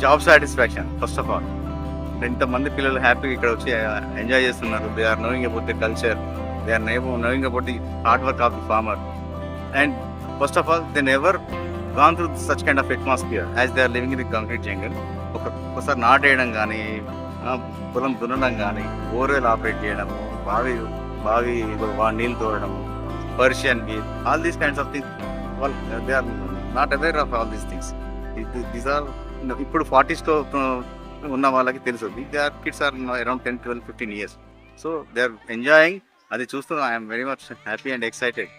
Job satisfaction first of all. ఇంతమంది పిల్లలు హ్యాపీగా ఇక్కడ వచ్చి ఎంజాయ్ చేస్తున్నారు. They are knowing about the culture, they are knowing about the hard work of the farmer. And first of all they never gone through such kind of atmosphere as they are living in the concrete jungle. ఒకసారి నాటేయడం కానీ, పొలం దున్నడం కానీ, borewell operate చేయడము, బావి నీళ్ళు తోడడము, పర్షియన్ బీ, all these kinds of things వాళ్ళు they are not aware of all these things. These are ఇప్పుడు 40s ఉన్న వాళ్ళకి తెలుసు. They are kids are around 10, 12, 15 years. So they are enjoying. అది చూస్తూ I'm very much happy and excited.